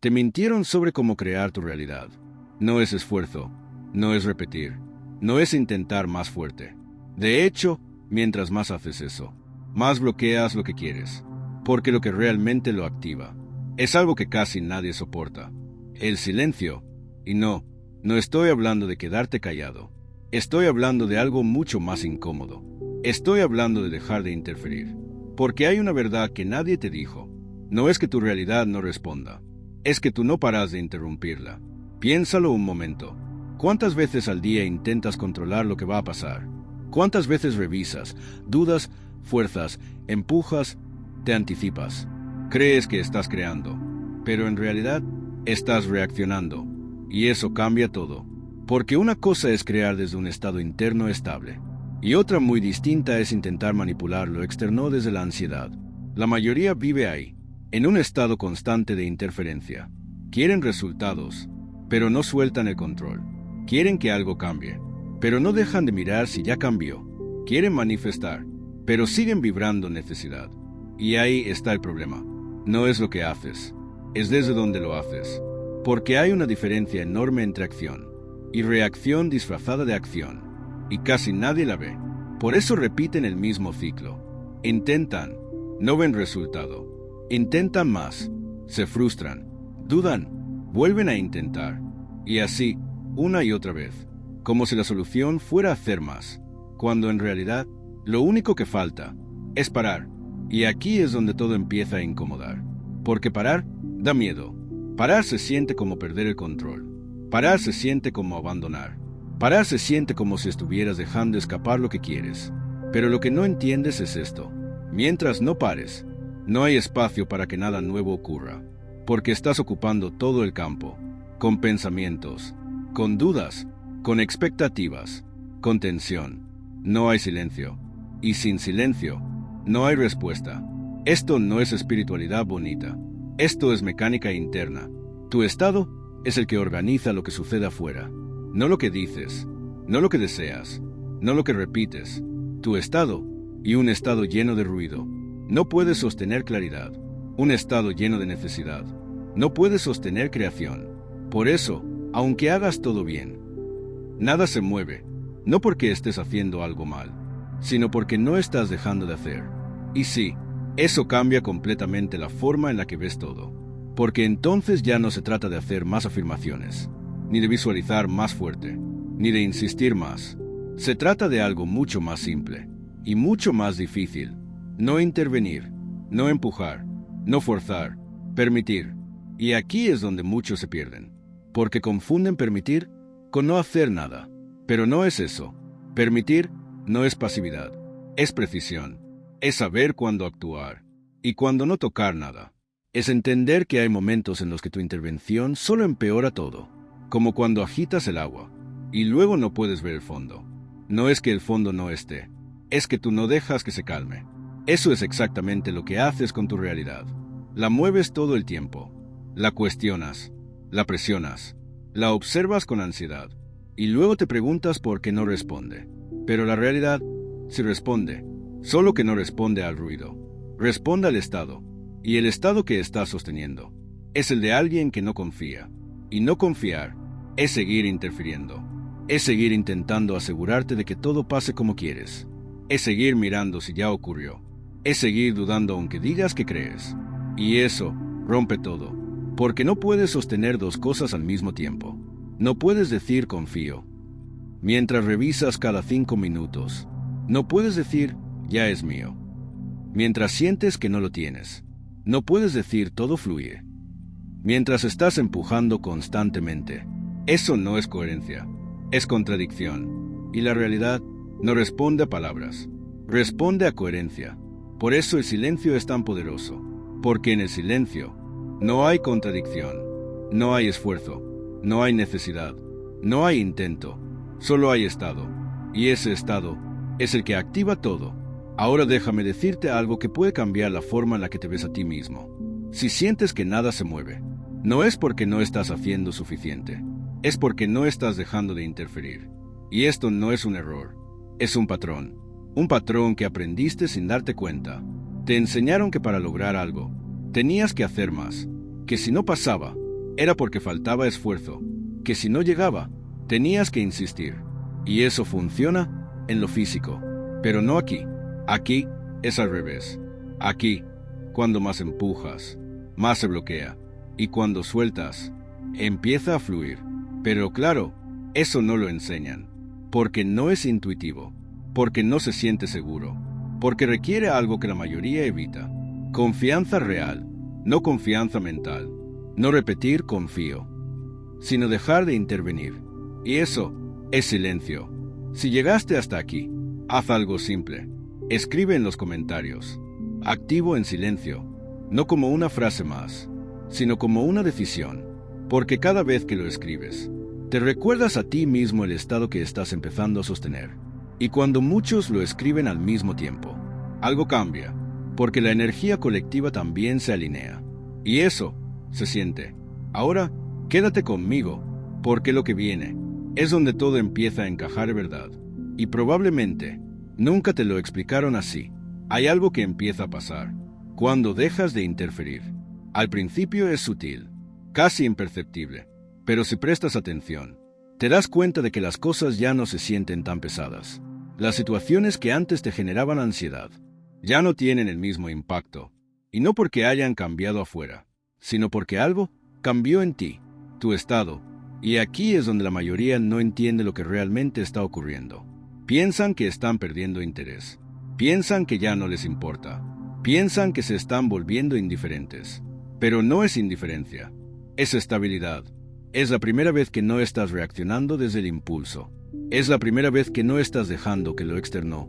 Te mintieron sobre cómo crear tu realidad. No es esfuerzo, no es repetir, no es intentar más fuerte. De hecho, mientras más haces eso, más bloqueas lo que quieres, porque lo que realmente lo activa es algo que casi nadie soporta: el silencio. Y no estoy hablando de quedarte callado. Estoy hablando de algo mucho más incómodo. Estoy hablando de dejar de interferir. Porque hay una verdad que nadie te dijo. No es que tu realidad no responda, es que tú no paras de interrumpirla. Piénsalo un momento. ¿Cuántas veces al día intentas controlar lo que va a pasar? ¿Cuántas veces revisas, dudas, fuerzas, empujas, te anticipas? Crees que estás creando, pero en realidad estás reaccionando. Y eso cambia todo. Porque una cosa es crear desde un estado interno estable, y otra muy distinta es intentar manipular lo externo desde la ansiedad. La mayoría vive ahí, en un estado constante de interferencia. Quieren resultados, pero no sueltan el control. Quieren que algo cambie, pero no dejan de mirar si ya cambió. Quieren manifestar, pero siguen vibrando necesidad. Y ahí está el problema. No es lo que haces, es desde donde lo haces. Porque hay una diferencia enorme entre acción y reacción disfrazada de acción, y casi nadie la ve. Por eso repiten el mismo ciclo. Intentan, no ven resultado. Intentan más, se frustran, dudan, vuelven a intentar. Y así, una y otra vez, como si la solución fuera hacer más, cuando en realidad lo único que falta es parar. Y aquí es donde todo empieza a incomodar. Porque parar da miedo. Parar se siente como perder el control. Parar se siente como abandonar. Parar se siente como si estuvieras dejando escapar lo que quieres. Pero lo que no entiendes es esto. Mientras no pares, no hay espacio para que nada nuevo ocurra. Porque estás ocupando todo el campo. Con pensamientos, con dudas, con expectativas, con tensión. No hay silencio. Y sin silencio, no hay respuesta. Esto no es espiritualidad bonita. Esto es mecánica interna. Tu estado es el que organiza lo que sucede afuera. No lo que dices, no lo que deseas, no lo que repites. Tu estado, y un estado lleno de ruido, no puede sostener claridad. Un estado lleno de necesidad no puede sostener creación. Por eso, aunque hagas todo bien, nada se mueve. No porque estés haciendo algo mal, sino porque no estás dejando de hacer. Y sí, eso cambia completamente la forma en la que ves todo. Porque entonces ya no se trata de hacer más afirmaciones, ni de visualizar más fuerte, ni de insistir más. Se trata de algo mucho más simple y mucho más difícil. No intervenir, no empujar, no forzar, permitir. Y aquí es donde muchos se pierden, porque confunden permitir con no hacer nada. Pero no es eso. Permitir no es pasividad, es precisión. Es saber cuándo actuar y cuándo no tocar nada. Es entender que hay momentos en los que tu intervención solo empeora todo, como cuando agitas el agua y luego no puedes ver el fondo. No es que el fondo no esté, es que tú no dejas que se calme. Eso es exactamente lo que haces con tu realidad. La mueves todo el tiempo, la cuestionas, la presionas, la observas con ansiedad y luego te preguntas por qué no responde. Pero la realidad sí responde. Solo que no responde al ruido, responde al estado, y el estado que está sosteniendo es el de alguien que no confía. Y no confiar es seguir interfiriendo, es seguir intentando asegurarte de que todo pase como quieres, es seguir mirando si ya ocurrió, es seguir dudando aunque digas que crees. Y eso rompe todo, porque no puedes sostener dos cosas al mismo tiempo. No puedes decir confío mientras revisas cada 5 minutos. No puedes decir ya es mío mientras sientes que no lo tienes. No puedes decir todo fluye mientras estás empujando constantemente. Eso no es coherencia, es contradicción. Y la realidad no responde a palabras, responde a coherencia. Por eso el silencio es tan poderoso, porque en el silencio no hay contradicción, no hay esfuerzo, no hay necesidad, no hay intento, solo hay estado. Y ese estado es el que activa todo. Ahora déjame decirte algo que puede cambiar la forma en la que te ves a ti mismo. Si sientes que nada se mueve, no es porque no estás haciendo suficiente, es porque no estás dejando de interferir. Y esto no es un error, es un patrón que aprendiste sin darte cuenta. Te enseñaron que para lograr algo, tenías que hacer más, que si no pasaba, era porque faltaba esfuerzo, que si no llegaba, tenías que insistir. Y eso funciona en lo físico, pero no aquí. Aquí es al revés. Aquí, cuando más empujas, más se bloquea. Y cuando sueltas, empieza a fluir. Pero claro, eso no lo enseñan, porque no es intuitivo, porque no se siente seguro, porque requiere algo que la mayoría evita. Confianza real, no confianza mental. No repetir confío, sino dejar de intervenir. Y eso es silencio. Si llegaste hasta aquí, haz algo simple. Escribe en los comentarios. Activo en silencio, no como una frase más, sino como una decisión. Porque cada vez que lo escribes, te recuerdas a ti mismo el estado que estás empezando a sostener. Y cuando muchos lo escriben al mismo tiempo, algo cambia, porque la energía colectiva también se alinea. Y eso se siente. Ahora, quédate conmigo, porque lo que viene es donde todo empieza a encajar, ¿verdad? Y probablemente nunca te lo explicaron así. Hay algo que empieza a pasar cuando dejas de interferir. Al principio es sutil, casi imperceptible, pero si prestas atención, te das cuenta de que las cosas ya no se sienten tan pesadas. Las situaciones que antes te generaban ansiedad ya no tienen el mismo impacto, y no porque hayan cambiado afuera, sino porque algo cambió en ti, tu estado, y aquí es donde la mayoría no entiende lo que realmente está ocurriendo. Piensan que están perdiendo interés, piensan que ya no les importa, piensan que se están volviendo indiferentes, pero no es indiferencia, es estabilidad. Es la primera vez que no estás reaccionando desde el impulso, es la primera vez que no estás dejando que lo externo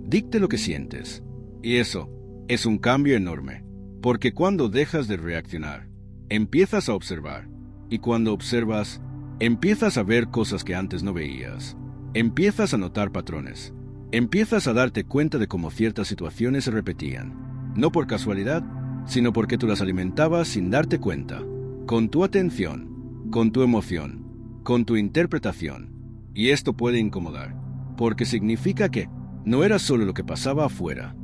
dicte lo que sientes, y eso es un cambio enorme. Porque cuando dejas de reaccionar, empiezas a observar. Y cuando observas, empiezas a ver cosas que antes no veías. Empiezas a notar patrones. Empiezas a darte cuenta de cómo ciertas situaciones se repetían. No por casualidad, sino porque tú las alimentabas sin darte cuenta. Con tu atención, con tu emoción, con tu interpretación. Y esto puede incomodar, porque significa que no era solo lo que pasaba afuera.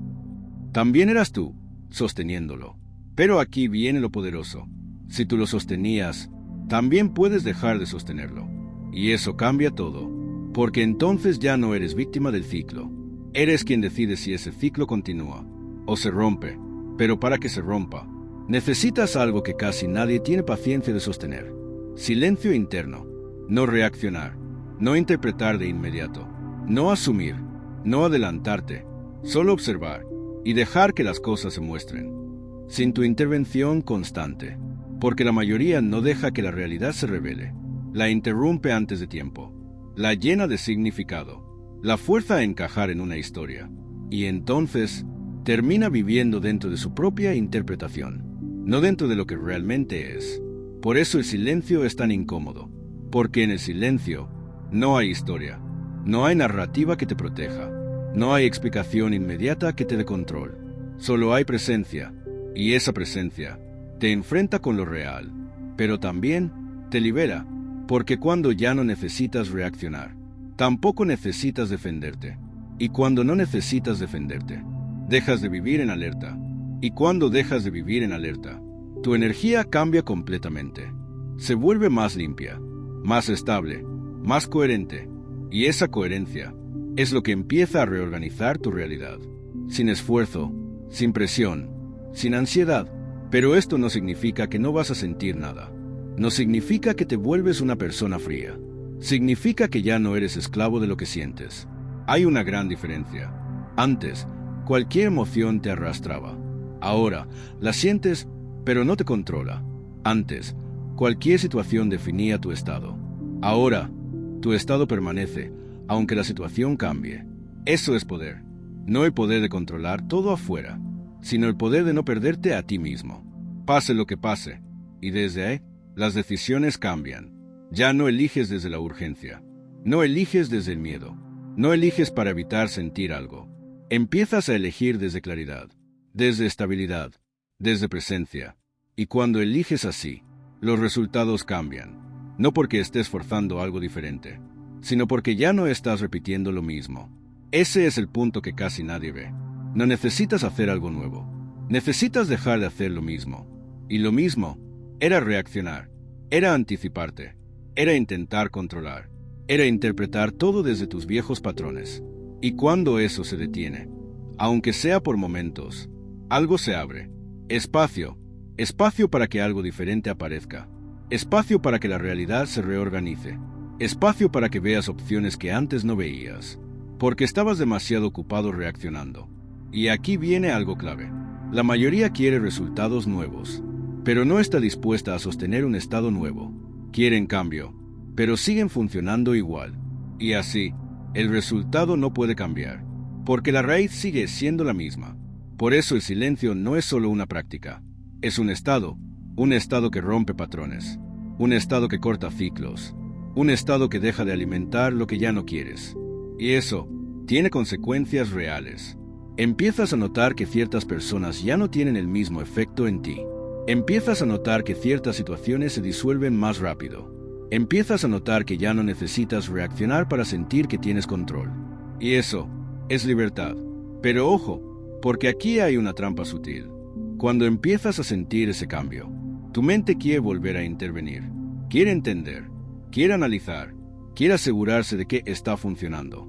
También eras tú, sosteniéndolo. Pero aquí viene lo poderoso. Si tú lo sostenías, también puedes dejar de sostenerlo. Y eso cambia todo, porque entonces ya no eres víctima del ciclo. Eres quien decide si ese ciclo continúa o se rompe. Pero para que se rompa, necesitas algo que casi nadie tiene paciencia de sostener. Silencio interno. No reaccionar. No interpretar de inmediato. No asumir. No adelantarte. Solo observar y dejar que las cosas se muestren, sin tu intervención constante, porque la mayoría no deja que la realidad se revele, la interrumpe antes de tiempo, la llena de significado, la fuerza a encajar en una historia, y entonces termina viviendo dentro de su propia interpretación, no dentro de lo que realmente es. Por eso el silencio es tan incómodo, porque en el silencio no hay historia, no hay narrativa que te proteja. No hay explicación inmediata que te dé control. Solo hay presencia, y esa presencia te enfrenta con lo real, pero también te libera, porque cuando ya no necesitas reaccionar, tampoco necesitas defenderte. Y cuando no necesitas defenderte, dejas de vivir en alerta. Y cuando dejas de vivir en alerta, tu energía cambia completamente. Se vuelve más limpia, más estable, más coherente, y esa coherencia es lo que empieza a reorganizar tu realidad, sin esfuerzo, sin presión, sin ansiedad. Pero esto no significa que no vas a sentir nada. No significa que te vuelves una persona fría. Significa que ya no eres esclavo de lo que sientes. Hay una gran diferencia. Antes, cualquier emoción te arrastraba. Ahora, la sientes, pero no te controla. Antes, cualquier situación definía tu estado. Ahora, tu estado permanece, aunque la situación cambie. Eso es poder. No el poder de controlar todo afuera, sino el poder de no perderte a ti mismo. Pase lo que pase, y desde ahí, las decisiones cambian. Ya no eliges desde la urgencia. No eliges desde el miedo. No eliges para evitar sentir algo. Empiezas a elegir desde claridad, desde estabilidad, desde presencia. Y cuando eliges así, los resultados cambian. No porque estés forzando algo diferente, sino porque ya no estás repitiendo lo mismo. Ese es el punto que casi nadie ve. No necesitas hacer algo nuevo. Necesitas dejar de hacer lo mismo. Y lo mismo era reaccionar. Era anticiparte. Era intentar controlar. Era interpretar todo desde tus viejos patrones. Y cuando eso se detiene, aunque sea por momentos, algo se abre. Espacio. Espacio para que algo diferente aparezca. Espacio para que la realidad se reorganice. Espacio para que veas opciones que antes no veías, porque estabas demasiado ocupado reaccionando. Y aquí viene algo clave. La mayoría quiere resultados nuevos, pero no está dispuesta a sostener un estado nuevo. Quieren cambio, pero siguen funcionando igual. Y así, el resultado no puede cambiar, porque la raíz sigue siendo la misma. Por eso el silencio no es solo una práctica, es un estado que rompe patrones, un estado que corta ciclos, un estado que deja de alimentar lo que ya no quieres. Y eso tiene consecuencias reales. Empiezas a notar que ciertas personas ya no tienen el mismo efecto en ti. Empiezas a notar que ciertas situaciones se disuelven más rápido. Empiezas a notar que ya no necesitas reaccionar para sentir que tienes control. Y eso es libertad. Pero ojo, porque aquí hay una trampa sutil. Cuando empiezas a sentir ese cambio, tu mente quiere volver a intervenir, quiere entender, quiere analizar, quiere asegurarse de que está funcionando.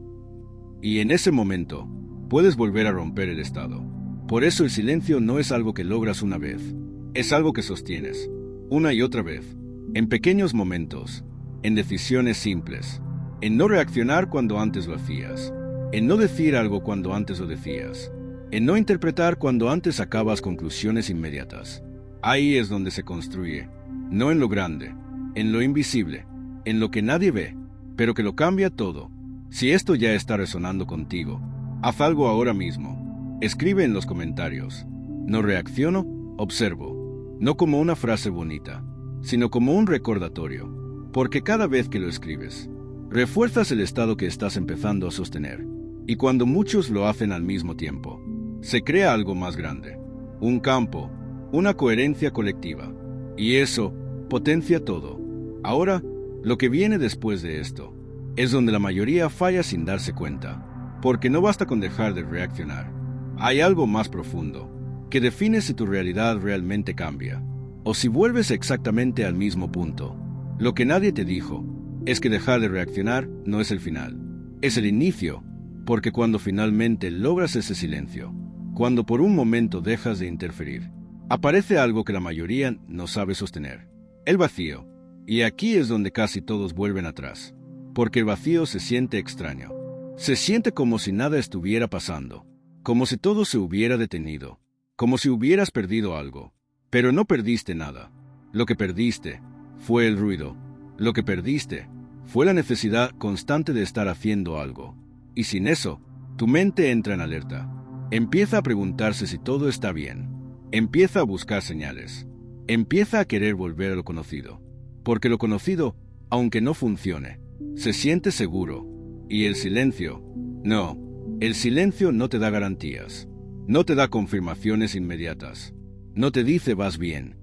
Y en ese momento, puedes volver a romper el estado. Por eso el silencio no es algo que logras una vez, es algo que sostienes, una y otra vez, en pequeños momentos, en decisiones simples, en no reaccionar cuando antes lo hacías, en no decir algo cuando antes lo decías, en no interpretar cuando antes sacabas conclusiones inmediatas. Ahí es donde se construye, no en lo grande, en lo invisible, en lo que nadie ve, pero que lo cambia todo. Si esto ya está resonando contigo, haz algo ahora mismo. Escribe en los comentarios. No reacciono, observo. No como una frase bonita, sino como un recordatorio. Porque cada vez que lo escribes, refuerzas el estado que estás empezando a sostener. Y cuando muchos lo hacen al mismo tiempo, se crea algo más grande. Un campo, una coherencia colectiva. Y eso potencia todo. Ahora, lo que viene después de esto, es donde la mayoría falla sin darse cuenta. Porque no basta con dejar de reaccionar. Hay algo más profundo, que define si tu realidad realmente cambia, o si vuelves exactamente al mismo punto. Lo que nadie te dijo, es que dejar de reaccionar no es el final, es el inicio, porque cuando finalmente logras ese silencio, cuando por un momento dejas de interferir, aparece algo que la mayoría no sabe sostener, el vacío. Y aquí es donde casi todos vuelven atrás, porque el vacío se siente extraño. Se siente como si nada estuviera pasando, como si todo se hubiera detenido, como si hubieras perdido algo. Pero no perdiste nada. Lo que perdiste fue el ruido. Lo que perdiste fue la necesidad constante de estar haciendo algo. Y sin eso, tu mente entra en alerta. Empieza a preguntarse si todo está bien. Empieza a buscar señales. Empieza a querer volver a lo conocido. Porque lo conocido, aunque no funcione, se siente seguro. Y el silencio, no, el silencio no te da garantías, no te da confirmaciones inmediatas, no te dice vas bien,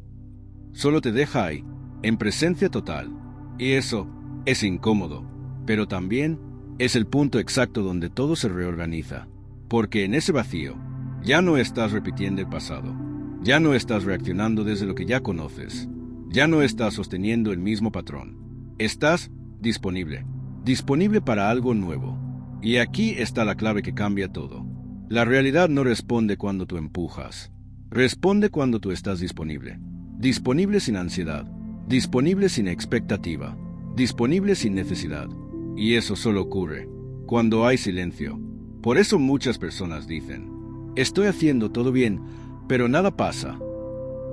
solo te deja ahí, en presencia total. Y eso es incómodo, pero también es el punto exacto donde todo se reorganiza, porque en ese vacío ya no estás repitiendo el pasado, ya no estás reaccionando desde lo que ya conoces, ya no estás sosteniendo el mismo patrón, estás disponible para algo nuevo. Y aquí está la clave que cambia todo. La realidad no responde cuando tú empujas. Responde cuando tú estás disponible. Disponible sin ansiedad. Disponible sin expectativa. Disponible sin necesidad. Y eso solo ocurre cuando hay silencio. Por eso muchas personas dicen, estoy haciendo todo bien, pero nada pasa.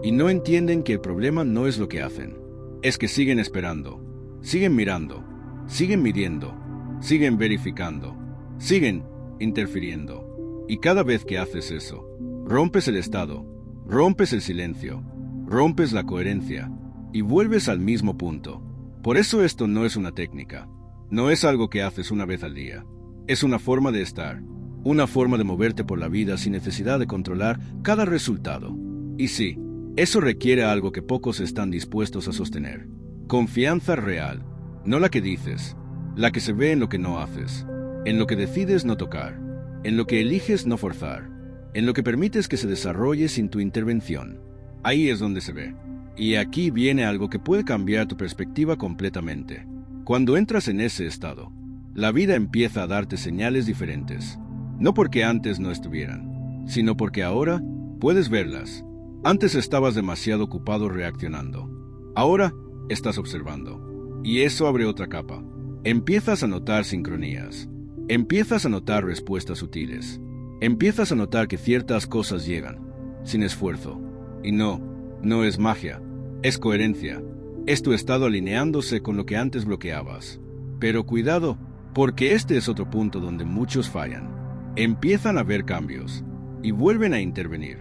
Y no entienden que el problema no es lo que hacen. Es que siguen esperando. Siguen mirando. Siguen midiendo, siguen verificando, siguen interfiriendo. Y cada vez que haces eso, rompes el estado, rompes el silencio, rompes la coherencia y vuelves al mismo punto. Por eso esto no es una técnica, no es algo que haces una vez al día. Es una forma de estar, una forma de moverte por la vida sin necesidad de controlar cada resultado. Y sí, eso requiere algo que pocos están dispuestos a sostener. Confianza real. No la que dices, la que se ve en lo que no haces, en lo que decides no tocar, en lo que eliges no forzar, en lo que permites que se desarrolle sin tu intervención. Ahí es donde se ve. Y aquí viene algo que puede cambiar tu perspectiva completamente. Cuando entras en ese estado, la vida empieza a darte señales diferentes. No porque antes no estuvieran, sino porque ahora puedes verlas. Antes estabas demasiado ocupado reaccionando. Ahora estás observando. Y eso abre otra capa. Empiezas a notar sincronías. Empiezas a notar respuestas sutiles. Empiezas a notar que ciertas cosas llegan, sin esfuerzo. Y no es magia, es coherencia. Es tu estado alineándose con lo que antes bloqueabas. Pero cuidado, porque este es otro punto donde muchos fallan. Empiezan a ver cambios y vuelven a intervenir.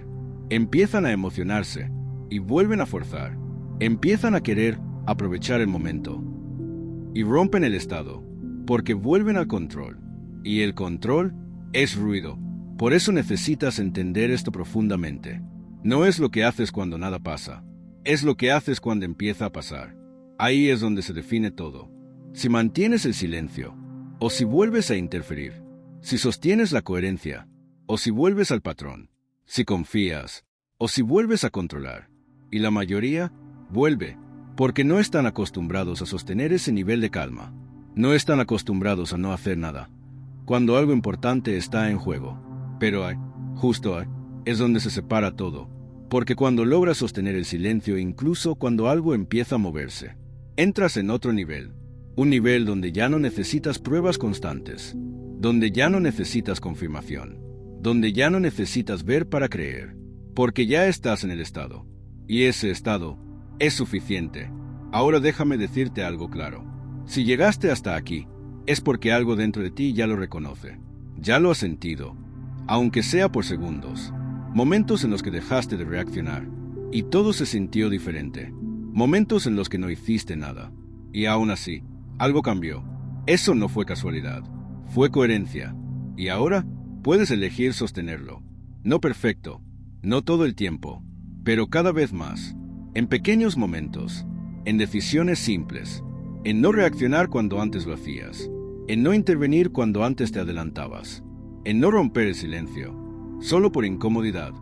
Empiezan a emocionarse y vuelven a forzar. Empiezan a querer aprovechar el momento y rompen el estado, porque vuelven al control. Y el control es ruido. Por eso necesitas entender esto profundamente. No es lo que haces cuando nada pasa, es lo que haces cuando empieza a pasar. Ahí es donde se define todo. Si mantienes el silencio, o si vuelves a interferir, si sostienes la coherencia, o si vuelves al patrón, si confías, o si vuelves a controlar. Y la mayoría vuelve, porque no están acostumbrados a sostener ese nivel de calma. No están acostumbrados a no hacer nada, cuando algo importante está en juego. Pero justo ahí, es donde se separa todo, porque cuando logras sostener el silencio incluso cuando algo empieza a moverse, entras en otro nivel, un nivel donde ya no necesitas pruebas constantes, donde ya no necesitas confirmación, donde ya no necesitas ver para creer, porque ya estás en el estado, y ese estado es suficiente. Ahora déjame decirte algo claro. Si llegaste hasta aquí, es porque algo dentro de ti ya lo reconoce, ya lo has sentido, aunque sea por segundos, momentos en los que dejaste de reaccionar, y todo se sintió diferente, momentos en los que no hiciste nada, y aún así, algo cambió. Eso no fue casualidad, fue coherencia, y ahora puedes elegir sostenerlo. No perfecto, no todo el tiempo, pero cada vez más, en pequeños momentos, en decisiones simples, en no reaccionar cuando antes lo hacías, en no intervenir cuando antes te adelantabas, en no romper el silencio, solo por incomodidad,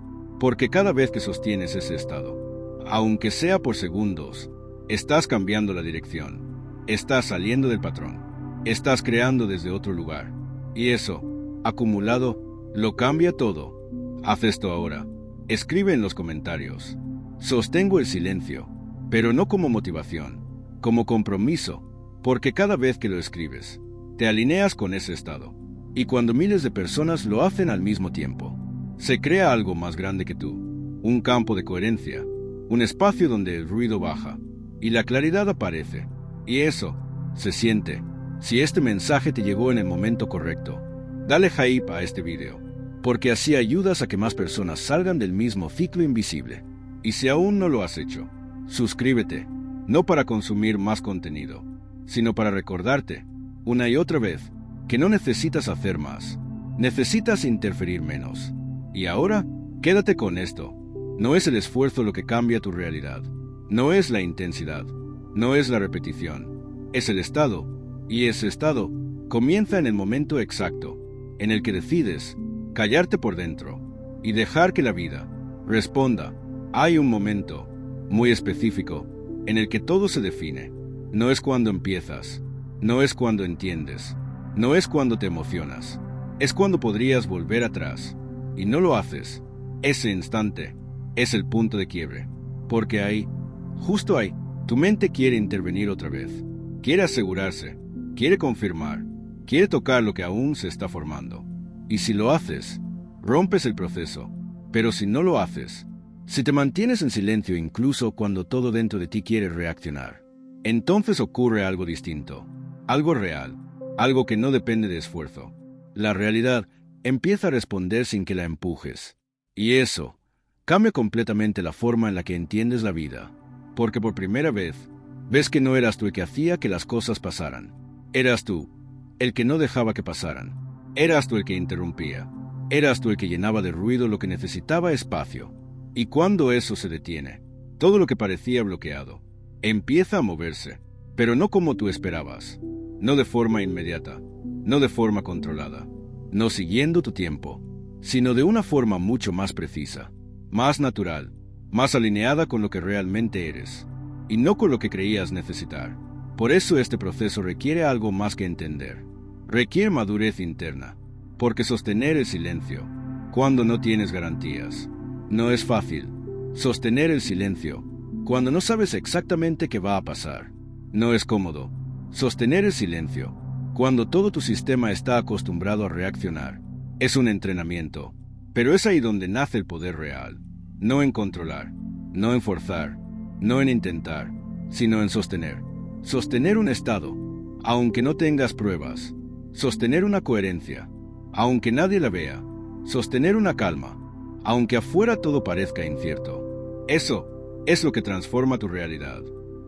porque cada vez que sostienes ese estado, aunque sea por segundos, estás cambiando la dirección, estás saliendo del patrón, estás creando desde otro lugar, y eso, acumulado, lo cambia todo. Haz esto ahora, escribe en los comentarios. Sostengo el silencio, pero no como motivación, como compromiso, porque cada vez que lo escribes, te alineas con ese estado. Y cuando miles de personas lo hacen al mismo tiempo, se crea algo más grande que tú, un campo de coherencia, un espacio donde el ruido baja y la claridad aparece. Y eso se siente. Si este mensaje te llegó en el momento correcto, dale hype a este video, porque así ayudas a que más personas salgan del mismo ciclo invisible. Y si aún no lo has hecho, suscríbete, no para consumir más contenido, sino para recordarte, una y otra vez, que no necesitas hacer más, necesitas interferir menos. Y ahora, quédate con esto. No es el esfuerzo lo que cambia tu realidad, no es la intensidad, no es la repetición, es el estado, y ese estado comienza en el momento exacto, en el que decides callarte por dentro y dejar que la vida responda. Hay un momento muy específico en el que todo se define. No es cuando empiezas, no es cuando entiendes, no es cuando te emocionas, es cuando podrías volver atrás, y no lo haces. Ese instante es el punto de quiebre, porque ahí, justo ahí, tu mente quiere intervenir otra vez, quiere asegurarse, quiere confirmar, quiere tocar lo que aún se está formando. Y si lo haces, rompes el proceso, pero si no lo haces, si te mantienes en silencio incluso cuando todo dentro de ti quiere reaccionar, entonces ocurre algo distinto, algo real, algo que no depende de esfuerzo. La realidad empieza a responder sin que la empujes. Y eso cambia completamente la forma en la que entiendes la vida, porque por primera vez ves que no eras tú el que hacía que las cosas pasaran. Eras tú el que no dejaba que pasaran. Eras tú el que interrumpía. Eras tú el que llenaba de ruido lo que necesitaba espacio. Y cuando eso se detiene, todo lo que parecía bloqueado empieza a moverse, pero no como tú esperabas, no de forma inmediata, no de forma controlada, no siguiendo tu tiempo, sino de una forma mucho más precisa, más natural, más alineada con lo que realmente eres, y no con lo que creías necesitar. Por eso este proceso requiere algo más que entender. Requiere madurez interna, porque sostener el silencio, cuando no tienes garantías, no es fácil. Sostener el silencio, cuando no sabes exactamente qué va a pasar, no es cómodo. Sostener el silencio, cuando todo tu sistema está acostumbrado a reaccionar, es un entrenamiento. Pero es ahí donde nace el poder real. No en controlar, no en forzar, no en intentar, sino en sostener. Sostener un estado, aunque no tengas pruebas. Sostener una coherencia, aunque nadie la vea. Sostener una calma, aunque afuera todo parezca incierto. Eso es lo que transforma tu realidad.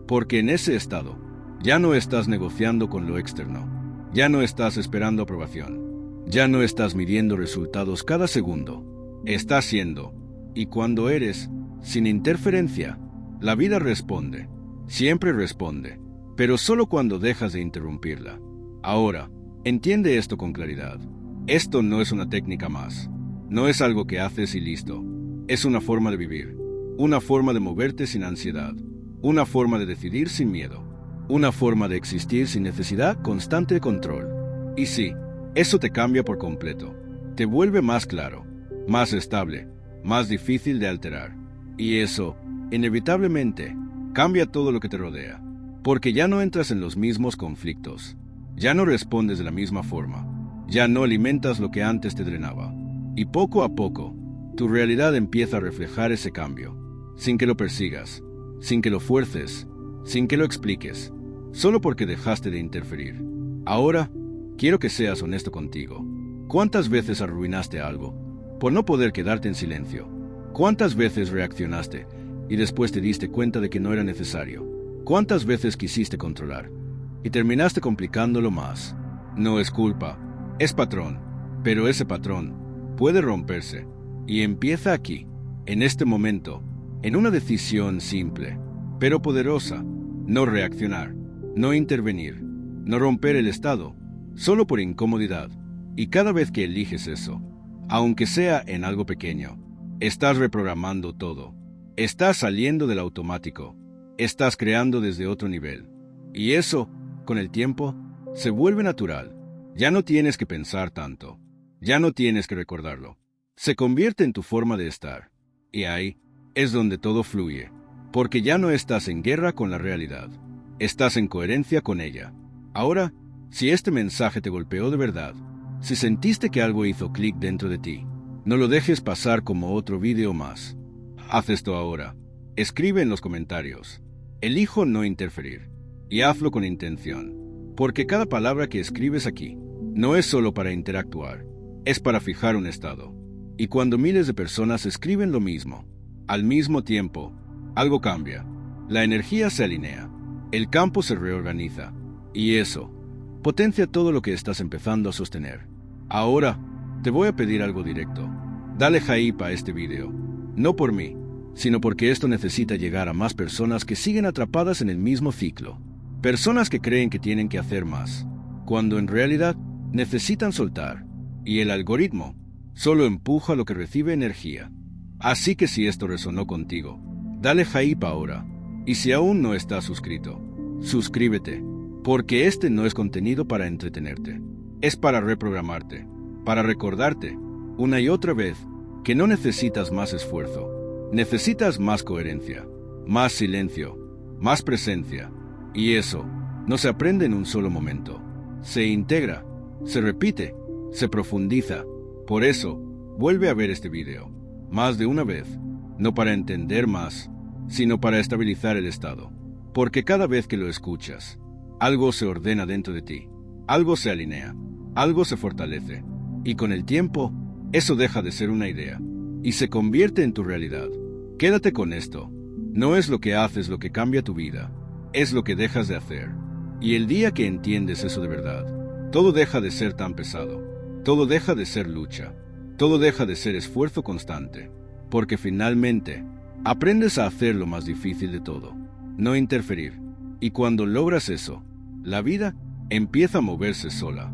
Porque en ese estado, ya no estás negociando con lo externo. Ya no estás esperando aprobación. Ya no estás midiendo resultados cada segundo. Estás siendo. Y cuando eres, sin interferencia, la vida responde. Siempre responde. Pero solo cuando dejas de interrumpirla. Ahora, entiende esto con claridad. Esto no es una técnica más. No es algo que haces y listo. Es una forma de vivir. Una forma de moverte sin ansiedad. Una forma de decidir sin miedo. Una forma de existir sin necesidad constante de control. Y sí, eso te cambia por completo. Te vuelve más claro, más estable, más difícil de alterar. Y eso, inevitablemente, cambia todo lo que te rodea. Porque ya no entras en los mismos conflictos. Ya no respondes de la misma forma. Ya no alimentas lo que antes te drenaba. Y poco a poco, tu realidad empieza a reflejar ese cambio. Sin que lo persigas, sin que lo fuerces, sin que lo expliques. Solo porque dejaste de interferir. Ahora, quiero que seas honesto contigo. ¿Cuántas veces arruinaste algo por no poder quedarte en silencio? ¿Cuántas veces reaccionaste y después te diste cuenta de que no era necesario? ¿Cuántas veces quisiste controlar y terminaste complicándolo más? No es culpa, es patrón, pero ese patrón puede romperse y empieza aquí, en este momento, en una decisión simple, pero poderosa. No reaccionar, no intervenir, no romper el estado, solo por incomodidad. Y cada vez que eliges eso, aunque sea en algo pequeño, estás reprogramando todo. Estás saliendo del automático. Estás creando desde otro nivel. Y eso, con el tiempo, se vuelve natural. Ya no tienes que pensar tanto. Ya no tienes que recordarlo. Se convierte en tu forma de estar. Y ahí es donde todo fluye. Porque ya no estás en guerra con la realidad. Estás en coherencia con ella. Ahora, si este mensaje te golpeó de verdad, si sentiste que algo hizo clic dentro de ti, no lo dejes pasar como otro video más. Haz esto ahora. Escribe en los comentarios. Elijo no interferir. Y hazlo con intención. Porque cada palabra que escribes aquí no es solo para interactuar, es para fijar un estado. Y cuando miles de personas escriben lo mismo, al mismo tiempo, algo cambia. La energía se alinea. El campo se reorganiza. Y eso potencia todo lo que estás empezando a sostener. Ahora, te voy a pedir algo directo. Dale hype a este video. No por mí, sino porque esto necesita llegar a más personas que siguen atrapadas en el mismo ciclo. Personas que creen que tienen que hacer más, cuando en realidad necesitan soltar. Y el algoritmo solo empuja lo que recibe energía. Así que si esto resonó contigo, dale hype ahora. Y si aún no estás suscrito, suscríbete. Porque este no es contenido para entretenerte. Es para reprogramarte, para recordarte, una y otra vez, que no necesitas más esfuerzo. Necesitas más coherencia, más silencio, más presencia. Y eso no se aprende en un solo momento. Se integra, se repite, se profundiza. Por eso, vuelve a ver este video, más de una vez, no para entender más, sino para estabilizar el estado. Porque cada vez que lo escuchas, algo se ordena dentro de ti, algo se alinea, algo se fortalece. Y con el tiempo, eso deja de ser una idea y se convierte en tu realidad. Quédate con esto. No es lo que haces lo que cambia tu vida, es lo que dejas de hacer. Y el día que entiendes eso de verdad, todo deja de ser tan pesado, todo deja de ser lucha, todo deja de ser esfuerzo constante, porque finalmente aprendes a hacer lo más difícil de todo, no interferir. Y cuando logras eso, la vida empieza a moverse sola.